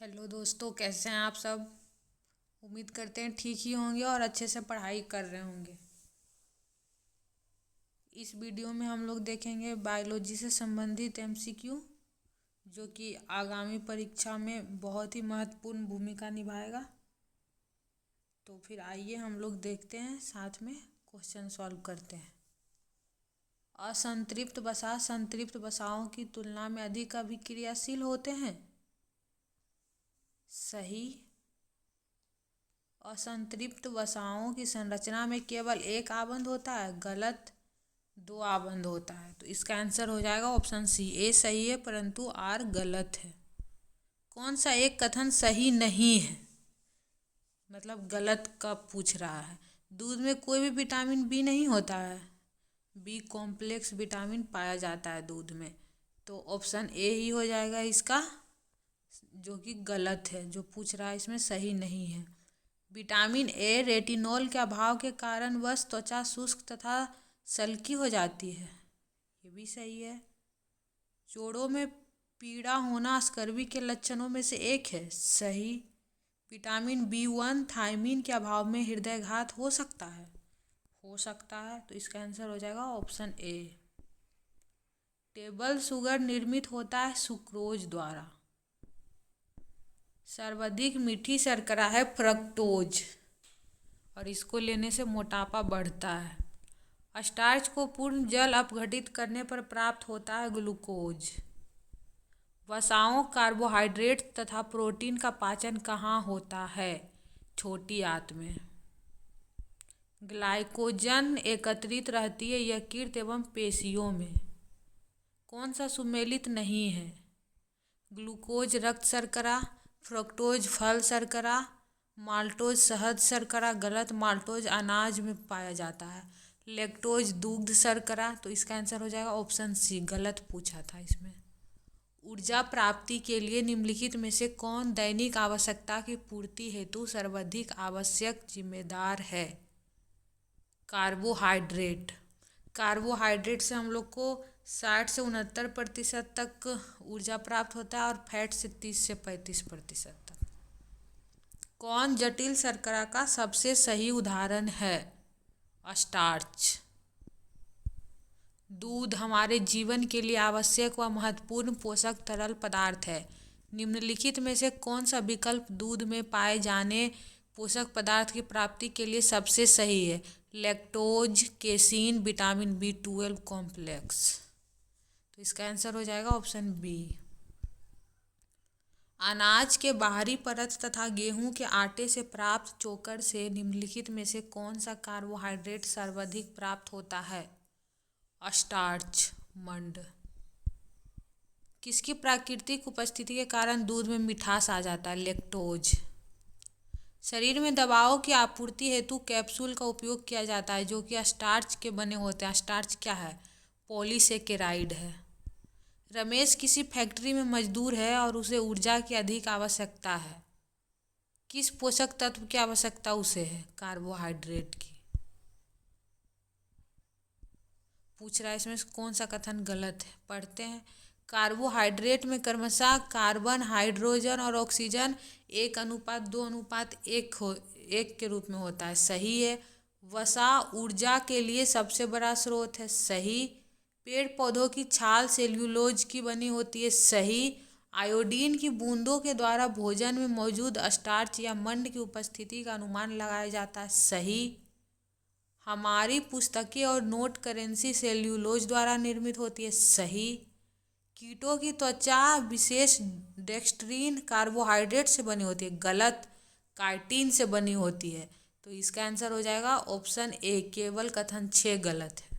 Hello दोस्तों, कैसे हैं आप सब। उम्मीद करते हैं ठीक ही होंगे और अच्छे से पढ़ाई कर रहे होंगे। इस वीडियो में हम लोग देखेंगे बायोलॉजी से संबंधित एमसीक्यू, जो कि आगामी परीक्षा में बहुत ही महत्वपूर्ण भूमिका निभाएगा। तो फिर आइए हम लोग देखते हैं, साथ में क्वेश्चन सॉल्व करते हैं। असंतृप्त वसा संतृप्त वसाओं की तुलना में अधिक अभिक्रियाशील होते हैं। सही। असंतृप्त वसाओं की संरचना में केवल एक आबंध होता है। गलत। दो आबंध होता है। तो इसका आंसर हो जाएगा ऑप्शन सी। ए सही है परंतु आर गलत है। कौन सा एक कथन सही नहीं है, मतलब गलत का पूछ रहा है। दूध में कोई भी विटामिन बी नहीं होता है। बी कॉम्प्लेक्स विटामिन पाया जाता है दूध में। तो ऑप्शन ए ही हो जाएगा इसका, जो कि गलत है। जो पूछ रहा है इसमें सही नहीं है। विटामिन ए रेटिनॉल के अभाव के कारण वश त्वचा शुष्क तथा सल्की हो जाती है। ये भी सही है। जोड़ों में पीड़ा होना स्कर्वी के लक्षणों में से एक है। सही। विटामिन बी1 थायमीन के अभाव में हृदयघात हो सकता है। हो सकता है। तो इसका आंसर हो जाएगा ऑप्शन ए। टेबल शुगर निर्मित होता है सुक्रोज द्वारा। सर्वाधिक मीठी शर्करा है फ्रक्टोज, और इसको लेने से मोटापा बढ़ता है। स्टार्च को पूर्ण जल अपघटित करने पर प्राप्त होता है ग्लूकोज। वसाओं कार्बोहाइड्रेट तथा प्रोटीन का पाचन कहाँ होता है। छोटी आंत में। ग्लाइकोजन एकत्रित रहती है यकृत एवं पेशियों में। कौन सा सुमेलित नहीं है। ग्लूकोज रक्त शर्करा, फ्रक्टोज फल शर्करा, माल्टोज शहद शर्करा। गलत। माल्टोज अनाज में पाया जाता है। लैक्टोज दुग्ध शर्करा। तो इसका आंसर हो जाएगा ऑप्शन सी। गलत पूछा था इसमें। ऊर्जा प्राप्ति के लिए निम्नलिखित में से कौन दैनिक आवश्यकता की पूर्ति हेतु सर्वाधिक आवश्यक जिम्मेदार है। कार्बोहाइड्रेट। कार्बोहाइड्रेट से हम लोग को 60 से 69% तक ऊर्जा प्राप्त होता है और फैट से 30 से 35% तक। कौन जटिल शर्करा का सबसे सही उदाहरण है। स्टार्च। दूध हमारे जीवन के लिए आवश्यक व महत्वपूर्ण पोषक तरल पदार्थ है। निम्नलिखित में से कौन सा विकल्प दूध में पाए जाने पोषक पदार्थ की प्राप्ति के लिए सबसे सही है। Lactose, casein, vitamin B12 complex. तो इसका आंसर हो जाएगा ऑप्शन बी। अनाज के बाहरी परत तथा गेहूं के आटे से प्राप्त चोकर से निम्नलिखित में से कौन सा कार्बोहाइड्रेट सर्वाधिक प्राप्त होता है। स्टार्च, मंड। किसकी प्राकृतिक उपस्थिति के कारण दूध में मिठास आ जाता है। लैक्टोज। शरीर में दवाओं की आपूर्ति हेतु कैप्सूल का उपयोग किया जाता है, जो कि स्टार्च के बने होते हैं। स्टार्च क्या है। पॉलीसेकेराइड है। रमेश किसी फैक्ट्री में मजदूर है और उसे ऊर्जा की अधिक आवश्यकता है। किस पोषक तत्व की आवश्यकता उसे है। कार्बोहाइड्रेट की। पूछ रहा है इसमें कौन सा कथन गलत है। पढ़ते हैं। कार्बोहाइड्रेट में क्रमशः कार्बन, हाइड्रोजन और ऑक्सीजन 1:2:1 के रूप में होता है। सही है। वसा ऊर्जा के लिए सबसे बड़ा स्रोत है। सही। पेड़ पौधों की छाल सेल्यूलोज की बनी होती है। सही। आयोडीन की बूंदों के द्वारा भोजन में मौजूद स्टार्च या मंड की उपस्थिति का अनुमान लगाया जाता है। सही। हमारी पुस्तकें और नोट करेंसी सेल्यूलोज द्वारा निर्मित होती है। सही। कीटों की त्वचा विशेष डेक्स्ट्रीन कार्बोहाइड्रेट से बनी होती है। गलत। काइटिन से बनी होती है। तो इसका आंसर हो जाएगा ऑप्शन ए। केवल कथन 6 गलत है।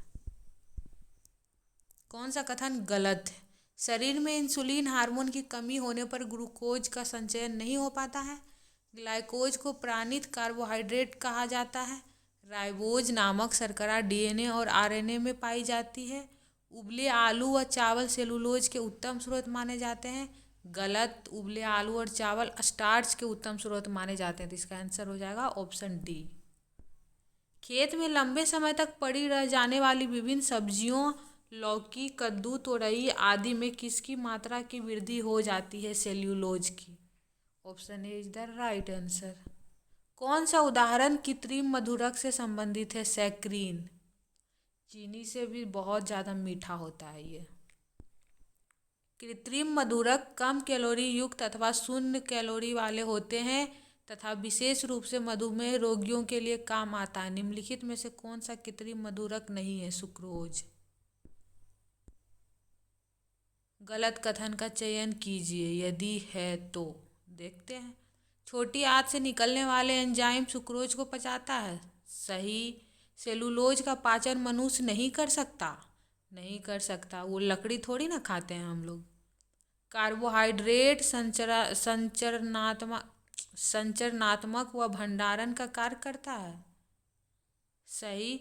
कौन सा कथन गलत है। शरीर में इंसुलिन हार्मोन की कमी होने पर ग्लूकोज का संचयन नहीं हो पाता है। ग्लाइकोज को प्राणित कार्बोहाइड्रेट कहा जाता है। राइबोज नामक शर्करा डीएनए और आरएनए में पाई जाती है। उबले आलू व चावल सेलुलोज के उत्तम स्रोत माने जाते हैं। गलत। उबले आलू और चावल स्टार्च के उत्तम स्रोत माने जाते हैं। तो इसका आंसर हो जाएगा ऑप्शन डी। खेत में लंबे समय तक पड़ी रह जाने वाली विभिन्न सब्जियों लौकी, कद्दू, तोरई आदि में किसकी मात्रा की वृद्धि हो जाती है। सेल्यूलोज की। Option A is the right answer. कौन सा उदाहरण कृत्रिम मधुरक से संबंधित है? सैक्रीन। चीनी से भी बहुत ज़्यादा मीठा होता है ये। कृत्रिम मधुरक कम कैलोरी युक्त अथवा शून्य कैलोरी वाले होते हैं तथा विशेष रूप से मधुमेह रोगियों के लिए काम आता है। निम्नलिखित में से कौन सा कृत्रिम मधुरक नहीं है? सुक्रोज। गलत कथन का चयन कीजिए यदि है तो। देखते हैं। छोटी आंत से निकलने वाले एंजाइम सुक्रोज को पचाता है। सही। सेलुलोज का पाचन मनुष्य नहीं कर सकता। नहीं कर सकता, वो लकड़ी थोड़ी ना खाते हैं हम लोग। कार्बोहाइड्रेट संचरनात्मक व भंडारण का कार्य करता है। सही।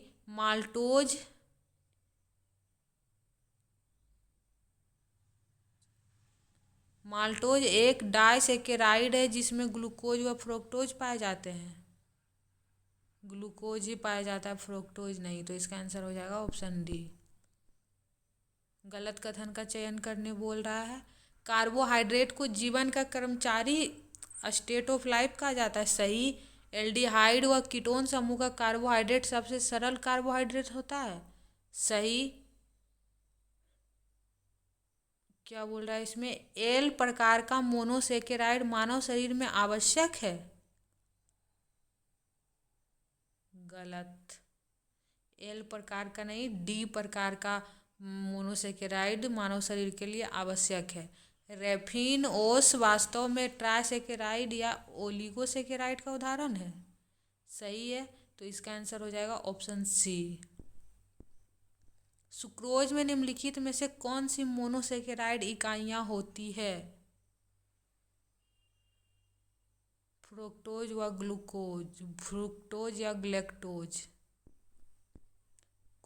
माल्टोज एक डाइसेकेराइड है जिसमें ग्लूकोज व फ्रुक्टोज पाए जाते हैं। ग्लूकोज ही पाया जाता है, फ्रुक्टोज नहीं, तो इसका आंसर हो जाएगा ऑप्शन डी। गलत कथन का चयन करने बोल रहा है। कार्बोहाइड्रेट को जीवन का कर्मचारी स्टेट ऑफ लाइफ कहा जाता है। सही। एल्डिहाइड व कीटोन समूह का कार्बोहाइड्रेट सबसे सरल कार्बोहाइड्रेट होता है। सही। क्या बोल रहा है इसमें? एल प्रकार का मोनोसेकेराइड मानव शरीर में आवश्यक है। गलत। एल प्रकार का नहीं, डी प्रकार का मोनोसेकेराइड मानव शरीर के लिए आवश्यक है। रेफिन ओस वास्तव में ट्राइसेकेराइड या ओलिगोसेकेराइड का उदाहरण है। सही है, तो इसका आंसर हो जाएगा ऑप्शन सी। सुक्रोज में निम्नलिखित में से कौन सी मोनोसेकेराइड इकाइयाँ होती है? फ्रुक्टोज व ग्लूकोज, फ्रुक्टोज या ग्लैक्टोज।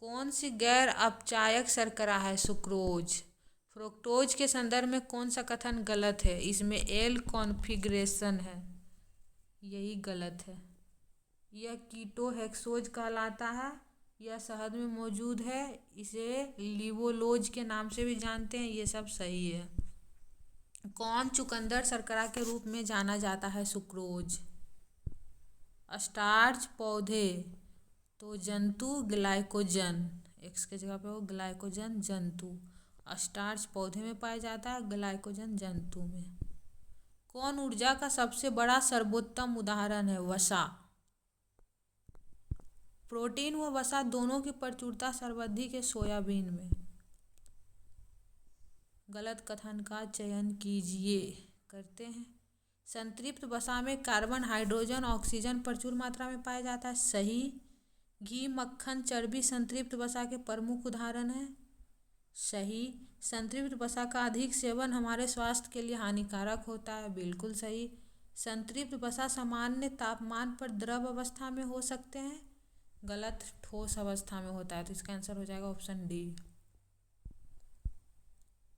कौन सी गैर अपचायक शर्करा है? सुक्रोज। फ्रुक्टोज के संदर्भ में कौन सा कथन गलत है? इसमें एल कॉन्फ़िगरेशन है, यही गलत है। यह कीटोहेक्सोज कहलाता है। यह शहद में मौजूद है, इसे लिवोलोज के नाम से भी जानते हैं। ये सब सही है। कौन चुकंदर शर्करा के रूप में जाना जाता है? सुक्रोज। स्टार्च पौधे, तो जंतु ग्लाइकोजन, एक्स के जगह पे हो ग्लाइकोजन जंतु। स्टार्च पौधे में पाया जाता है, ग्लाइकोजन जंतु में। कौन ऊर्जा का सबसे बड़ा सर्वोत्तम उदाहरण है? वसा। प्रोटीन व वसा दोनों की प्रचुरता सर्वाधिक है सोयाबीन में। गलत कथन का चयन कीजिए। करते हैं। संतृप्त वसा में कार्बन, हाइड्रोजन, ऑक्सीजन प्रचुर मात्रा में पाया जाता है। सही। घी, मक्खन, चर्बी संतृप्त वसा के प्रमुख उदाहरण हैं। सही। संतृप्त वसा का अधिक सेवन हमारे स्वास्थ्य के लिए हानिकारक होता है। बिल्कुल सही। संतृप्त वसा सामान्य तापमान पर द्रव अवस्था में हो सकते हैं। गलत, ठोस अवस्था में होता है, तो इसका आंसर हो जाएगा ऑप्शन डी।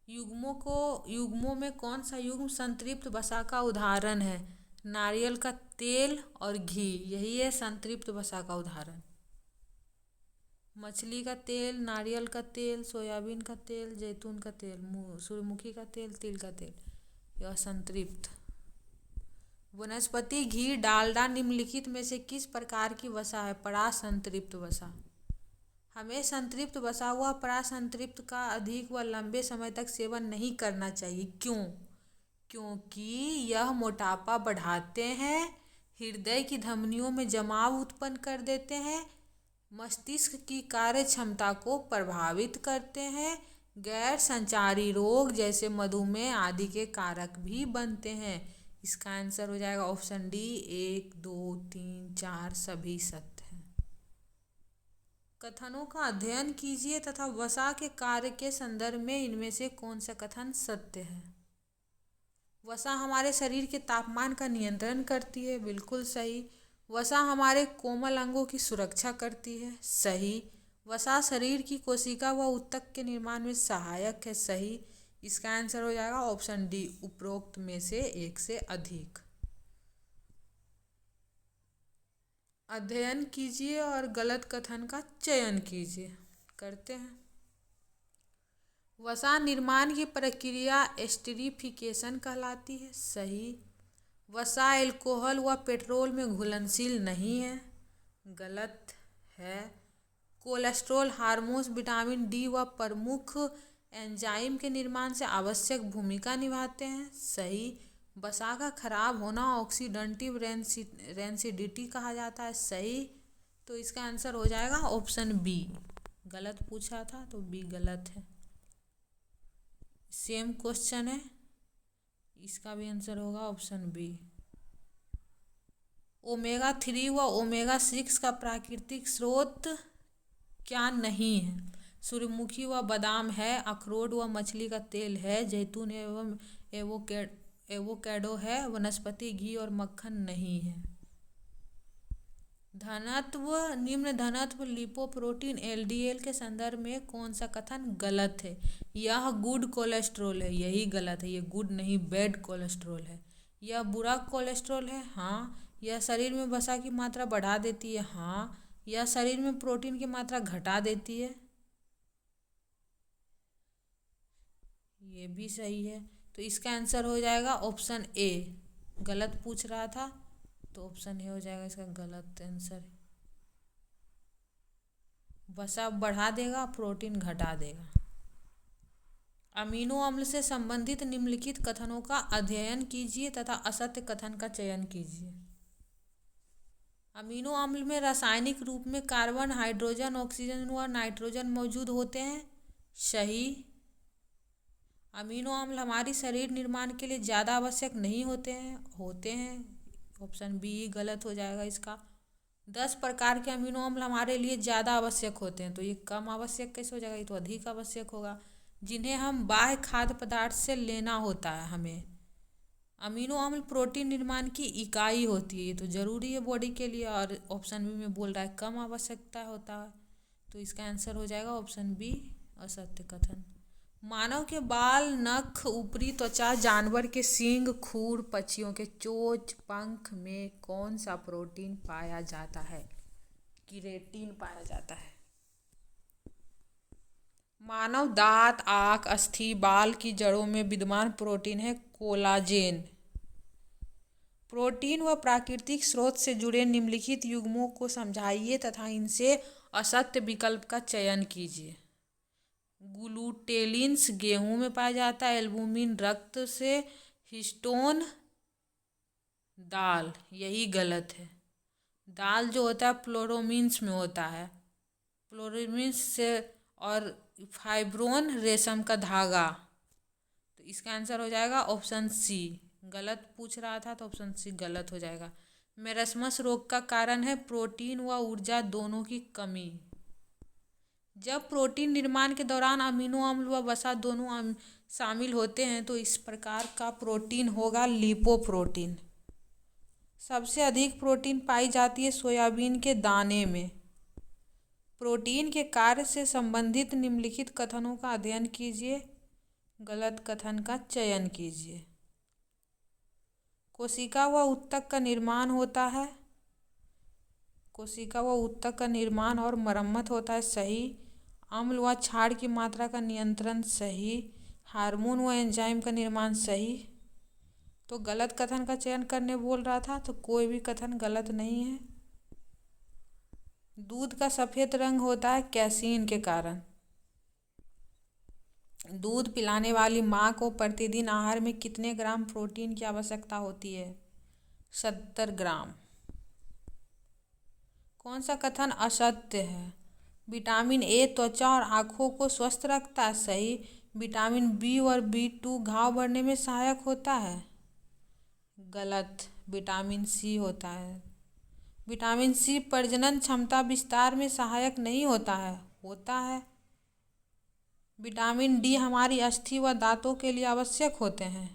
युग्मों में कौन सा युग्म संतृप्त वसा का उदाहरण है? नारियल का तेल और घी, यही है संतृप्त वसा का उदाहरण। मछली का तेल, नारियल का तेल, सोयाबीन का तेल, जैतून का तेल, सूर्यमुखी का तेल, तिल का तेल, यह संतृप्त। वनस्पति घी, डालडा निम्नलिखित में से किस प्रकार की वसा है? परासंतृप्त वसा। हमें संतृप्त वसा हुआ परासंतृप्त का अधिक व लंबे समय तक सेवन नहीं करना चाहिए। क्यों? क्योंकि यह मोटापा बढ़ाते हैं, हृदय की धमनियों में जमाव उत्पन्न कर देते हैं, मस्तिष्क की कार्य क्षमता को प्रभावित करते हैं, गैर संचारी रोग जैसे मधुमेह आदि के कारक भी बनते हैं। इसका आंसर हो जाएगा ऑप्शन डी। 1, 2, 3, 4 सभी सत्य हैं। कथनों का अध्ययन कीजिए तथा वसा के कार्य के संदर्भ में इनमें से कौन सा कथन सत्य है? वसा हमारे शरीर के तापमान का नियंत्रण करती है। बिल्कुल सही। वसा हमारे कोमल अंगों की सुरक्षा करती है। सही। वसा शरीर की कोशिका व ऊतक के निर्माण में सहायक है। सही। इसका आंसर हो जाएगा ऑप्शन डी, उपरोक्त में से एक से अधिक। अध्ययन कीजिए और गलत कथन का चयन कीजिए। करते हैं। वसा निर्माण की प्रक्रिया एस्टरीफिकेशन कहलाती है। सही। वसा एल्कोहल व पेट्रोल में घुलनशील नहीं है, गलत है। कोलेस्ट्रॉल हार्मोन विटामिन डी व प्रमुख एंजाइम के निर्माण से आवश्यक भूमिका निभाते हैं, सही। वसा का खराब होना ऑक्सीडेटिव रेंसिडिटी कहा जाता है, सही। तो इसका आंसर हो जाएगा ऑप्शन बी। गलत पूछा था तो बी गलत है। सेम क्वेश्चन है, इसका भी आंसर होगा ऑप्शन बी। ओमेगा 3 व ओमेगा 6 का प्राकृतिक स्रोत क्या नहीं है? सूर्यमुखी व बादाम है, अखरोट व मछली का तेल है, जैतून एवं एवोकैडो है, वनस्पति घी और मक्खन नहीं है। धनत्व निम्न धनत्व लिपोप्रोटीन एलडीएल के संदर्भ में कौन सा कथन गलत है? यह गुड कोलेस्ट्रॉल है, यही गलत है। ये गुड नहीं बैड कोलेस्ट्रॉल है। यह बुरा कोलेस्ट्रॉल है, हाँ। यह शरीर में वसा की मात्रा बढ़ा देती है, हाँ। यह शरीर में प्रोटीन की मात्रा घटा देती है, ये भी सही है। तो इसका आंसर हो जाएगा ऑप्शन ए। गलत पूछ रहा था तो ऑप्शन ए हो जाएगा इसका गलत आंसर। वसा बढ़ा देगा, प्रोटीन घटा देगा। अमीनो अम्ल से संबंधित निम्नलिखित कथनों का अध्ययन कीजिए तथा असत्य कथन का चयन कीजिए। अमीनो अम्ल में रासायनिक रूप में कार्बन, हाइड्रोजन, ऑक्सीजन व नाइट्रोजन मौजूद होते हैं, सही। अमीनो अम्ल हमारी शरीर निर्माण के लिए ज़्यादा आवश्यक नहीं होते हैं, ऑप्शन बी गलत हो जाएगा इसका। 10 प्रकार के अमीनो अम्ल हमारे लिए ज़्यादा आवश्यक होते हैं, तो ये कम आवश्यक कैसे हो जाएगा? ये तो अधिक आवश्यक होगा, जिन्हें हम बाह्य खाद्य पदार्थ से लेना होता है हमें। अमीनो अम्ल प्रोटीन निर्माण की इकाई होती है, तो जरूरी है बॉडी के लिए, और ऑप्शन बी में बोल रहा है कम आवश्यकता होता है, तो इसका आंसर हो जाएगा ऑप्शन बी असत्य कथन। मानव के बाल, नख, ऊपरी त्वचा, जानवर के सींग, खूर, पक्षियों के चोंच, पंख में कौन सा प्रोटीन पाया जाता है? केराटिन पाया जाता है। मानव दांत, आंख, अस्थि, बाल की जड़ों में विद्यमान प्रोटीन है कोलाजेन। प्रोटीन व प्राकृतिक स्रोत से जुड़े निम्नलिखित युग्मों को समझाइए तथा इनसे असत्य विकल्प का चयन कीजिए। ग्लूटेलिन्स गेहूं में पाया जाता है, एल्बुमिन रक्त से, हिस्टोन दाल, यही गलत है। दाल जो होता है प्लोरोमिन्स में होता है, प्लोरोमिन्स से, और फाइब्रोन रेशम का धागा, तो इसका आंसर हो जाएगा ऑप्शन सी। गलत पूछ रहा था तो ऑप्शन सी गलत हो जाएगा। मेरस्मस रोग का कारण है प्रोटीन व ऊर्जा दोनों की कमी। जब प्रोटीन निर्माण के दौरान अमीनो अम्ल व वसा दोनों शामिल होते हैं तो इस प्रकार का प्रोटीन होगा लिपोप्रोटीन। सबसे अधिक प्रोटीन पाई जाती है सोयाबीन के दाने में। प्रोटीन के कार्य से संबंधित निम्नलिखित कथनों का अध्ययन कीजिए, गलत कथन का चयन कीजिए। कोशिका व ऊतक का निर्माण होता है, कोशिका व ऊतक का निर्माण और मरम्मत होता है, सही। अम्ल व क्षार की मात्रा का नियंत्रण, सही। हार्मोन व एंजाइम का निर्माण, सही। तो गलत कथन का चयन करने बोल रहा था, तो कोई भी कथन गलत नहीं है। दूध का सफ़ेद रंग होता है कैसीन के कारण। दूध पिलाने वाली माँ को प्रतिदिन आहार में कितने ग्राम प्रोटीन की आवश्यकता होती है? 70 ग्राम। कौन सा कथन असत्य है? विटामिन ए त्वचा और आँखों को स्वस्थ रखता है, सही। विटामिन बी और B2 घाव भरने में सहायक होता है, गलत। विटामिन सी होता है। विटामिन सी प्रजनन क्षमता विस्तार में सहायक नहीं होता है, विटामिन डी हमारी अस्थि व दांतों के लिए आवश्यक होते हैं,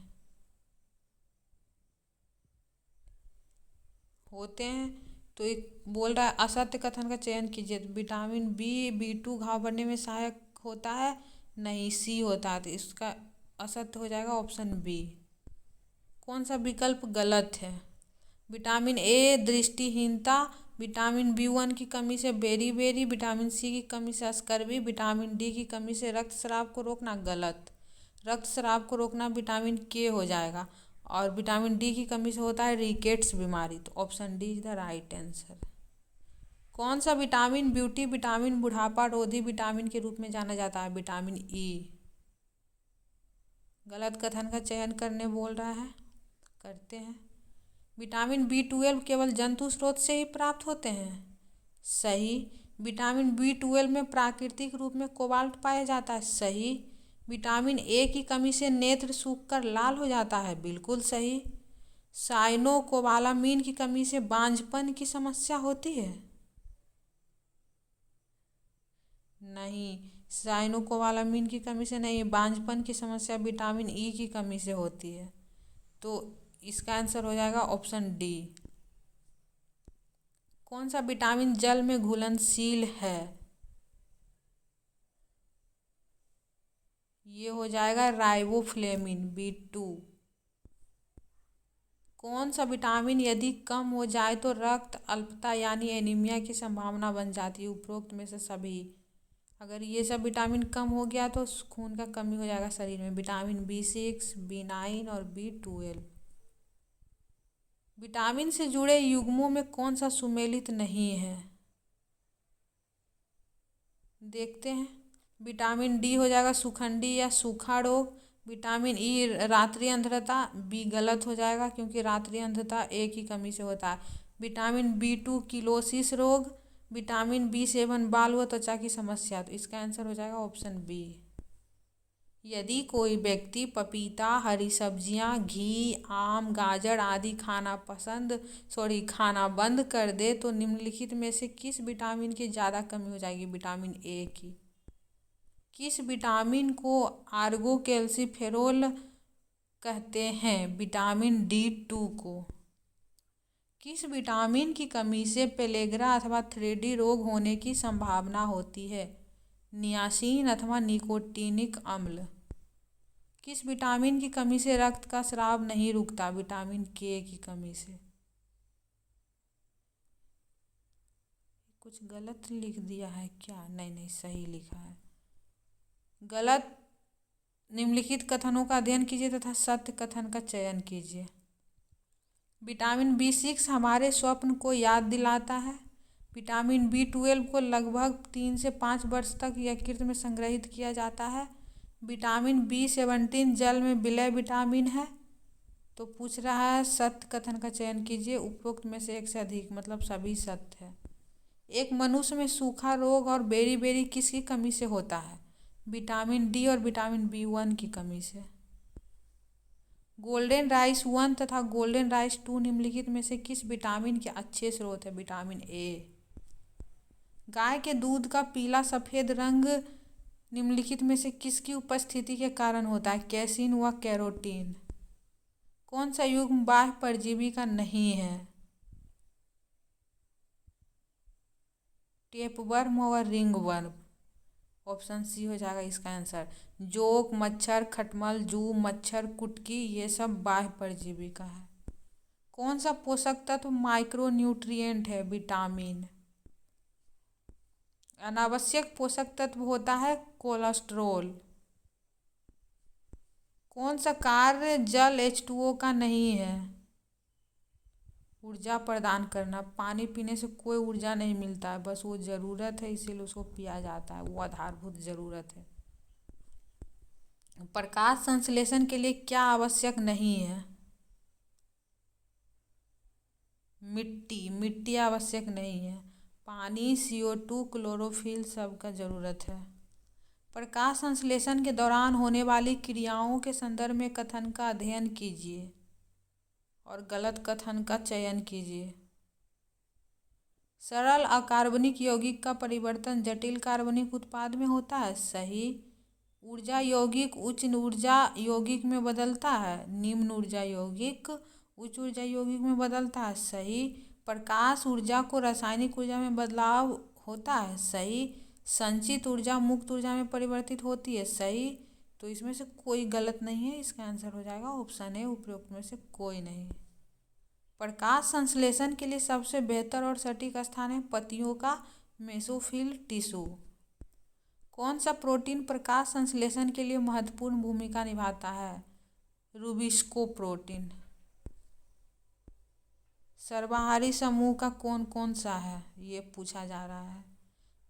तो एक बोल रहा है असत्य कथन का चयन कीजिए। विटामिन B2 घाव भरने में सहायक होता है, नहीं, सी होता है, तो इसका असत्य हो जाएगा ऑप्शन बी। कौन सा विकल्प गलत है? विटामिन ए दृष्टिहीनता, विटामिन B1 की कमी से बेरी, विटामिन सी की कमी से स्कर्वी, विटामिन डी की कमी से रक्तस्राव को रोकना, गलत। रक्तस्राव को रोकना विटामिन के हो जाएगा। और विटामिन डी की कमी से होता है रिकेट्स बीमारी। तो option D is the right answer. कौन सा विटामिन ब्यूटी विटामिन बुढ़ापा रोधी विटामिन के रूप में जाना जाता है? Vitamin E. गलत कथन का चयन करने बोल रहा है, करते हैं। विटामिन बी 12 केवल जंतु स्रोत से ही प्राप्त होते हैं? सही। विटामिन बी 12 में प्राकृतिक रूप में कोबाल्ट पाया जाता है? सही। विटामिन ए की कमी से नेत्र सूखकर लाल हो जाता है? बिल्कुल सही। साइनोकोबालामीन की कमी से बांझपन की समस्या होती है? नहीं, साइनोकोबालामीन की कमी से नहीं, बांझपन की समस्या विटामिन ई की कमी से होती है। तो इसका आंसर हो जाएगा ऑप्शन डी। कौन सा विटामिन जल में घुलनशील है? ये हो जाएगा राइबोफ्लेविन बी 2। कौन सा विटामिन यदि कम हो जाए तो रक्त अल्पता यानी एनीमिया की संभावना बन जाती है? उपरोक्त में से सभी। अगर ये सब विटामिन कम हो गया तो खून का कमी हो जाएगा शरीर में। विटामिन B6, B9 और B12। विटामिन से जुड़े युग्मों में कौन सा सुमेलित नहीं है? देखते हैं। विटामिन डी हो जाएगा सुखंडी या सूखा रोग। विटामिन ई रात्रि अंधता। बी गलत हो जाएगा क्योंकि रात्रि अंधता ए की कमी से होता है। विटामिन B2 किलोसिस रोग। विटामिन B7 बाल व त्वचा की समस्या। तो इसका आंसर हो जाएगा ऑप्शन बी। यदि कोई व्यक्ति पपीता, हरी सब्जियां, घी, आम, गाजर आदि खाना बंद कर दे तो निम्नलिखित में से किस विटामिन की ज़्यादा कमी हो जाएगी? विटामिन ए की। किस विटामिन को आर्गोकैल्सिफेरॉल कहते हैं? विटामिन D2 को। किस विटामिन की कमी से पेलेग्रा अथवा 3D रोग होने की संभावना होती है? नियासिन अथवा निकोटीनिक अम्ल। किस विटामिन की कमी से रक्त का स्राव नहीं रुकता? विटामिन के की कमी से। कुछ गलत लिख दिया है क्या? नहीं नहीं, सही लिखा है। गलत निम्नलिखित कथनों का अध्ययन कीजिए तथा सत्य कथन का चयन कीजिए। विटामिन B6 हमारे स्वप्न को याद दिलाता है। विटामिन B12 को लगभग 3 से 5 वर्ष तक यकृत में संग्रहित किया जाता है। विटामिन B17 जल में विलय विटामिन है। तो पूछ रहा है सत्य कथन का चयन कीजिए। उपरोक्त में से एक से अधिक, मतलब सभी सत्य है। एक मनुष्य में सूखा रोग और बेरी किसकी कमी से होता है? विटामिन डी और विटामिन B1 की कमी से। गोल्डन राइस 1 तथा गोल्डन राइस 2 निम्नलिखित में से किस विटामिन के अच्छे स्रोत है? Vitamin A. गाय के दूध का पीला सफेद रंग निम्नलिखित में से किसकी उपस्थिति के कारण होता है? कैसीन व कैरोटीन। कौन सा युग्म बाह्य परजीवी का नहीं है? टेपवर्म और रिंगवर्म। ऑप्शन सी हो जाएगा इसका आंसर। जोक, मच्छर, खटमल, जू, मच्छर, कुटकी, ये सब बाह्य परजीवी का है। कौन सा पोषक तत्व माइक्रोन्यूट्रिएंट है? विटामिन। अनावश्यक पोषक तत्व होता है कोलेस्ट्रोल। कौन सा कार्य जल H2O का नहीं है? ऊर्जा प्रदान करना। पानी पीने से कोई ऊर्जा नहीं मिलता है, बस वो ज़रूरत है इसीलिए उसको पिया जाता है, वो आधारभूत ज़रूरत है। प्रकाश संश्लेषण के लिए क्या आवश्यक नहीं है? मिट्टी आवश्यक नहीं है। पानी, CO2, क्लोरोफिल सबका ज़रूरत है। प्रकाश संश्लेषण के दौरान होने वाली क्रियाओं के संदर्भ में कथन का अध्ययन कीजिए और गलत कथन का चयन कीजिए। सरल अकार्बनिक यौगिक का परिवर्तन जटिल कार्बनिक उत्पाद में होता है? सही। ऊर्जा यौगिक उच्च ऊर्जा यौगिक में बदलता है? निम्न ऊर्जा यौगिक उच्च ऊर्जा यौगिक में बदलता है? सही। प्रकाश ऊर्जा को रासायनिक ऊर्जा में बदलाव होता है? सही। संचित ऊर्जा मुक्त ऊर्जा में परिवर्तित होती है? सही। तो इसमें से कोई गलत नहीं है, इसका आंसर हो जाएगा ऑप्शन ए। उपरोक्त में से कोई नहीं। प्रकाश संश्लेषण के लिए सबसे बेहतर और सटीक स्थान है पत्तियों का मेसोफिल टिश्यू। कौन सा प्रोटीन प्रकाश संश्लेषण के लिए महत्वपूर्ण भूमिका निभाता है? Rubisco protein. सर्वाहारी समूह का कौन कौन सा है, ये पूछा जा रहा है।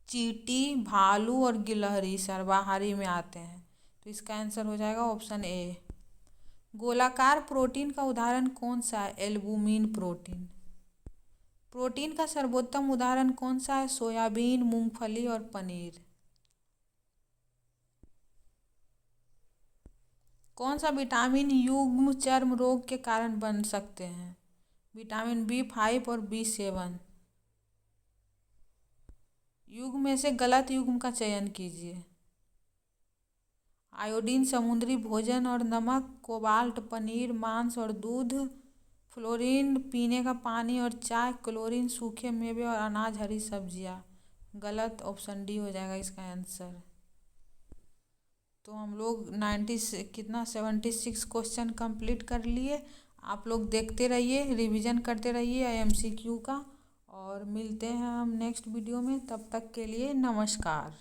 चींटी, भालू और गिलहरी सर्वाहारी में आते हैं, तो इसका आंसर हो जाएगा ऑप्शन ए। गोलाकार प्रोटीन का उदाहरण कौन सा है, एल्बुमिन प्रोटीन। प्रोटीन का सर्वोत्तम उदाहरण कौन सा है, सोयाबीन, मूंगफली और पनीर। कौन सा विटामिन युग्म चर्म रोग के कारण बन सकते हैं, विटामिन B5 और B7। युग्म में से गलत युग्म का चयन कीजिए। आयोडीन समुद्री भोजन और नमक, कोबाल्ट पनीर, मांस और दूध, फ्लोरीन पीने का पानी और चाय, क्लोरीन सूखे मेवे और अनाज हरी सब्जियां। गलत, ऑप्शन डी हो जाएगा इसका आंसर। तो हम लोग 76 क्वेश्चन कंप्लीट कर लिए। आप लोग देखते रहिए, रिवीजन करते रहिए MCQ का, और मिलते हैं हम नेक्स्ट वीडियो में। तब तक के लिए नमस्कार।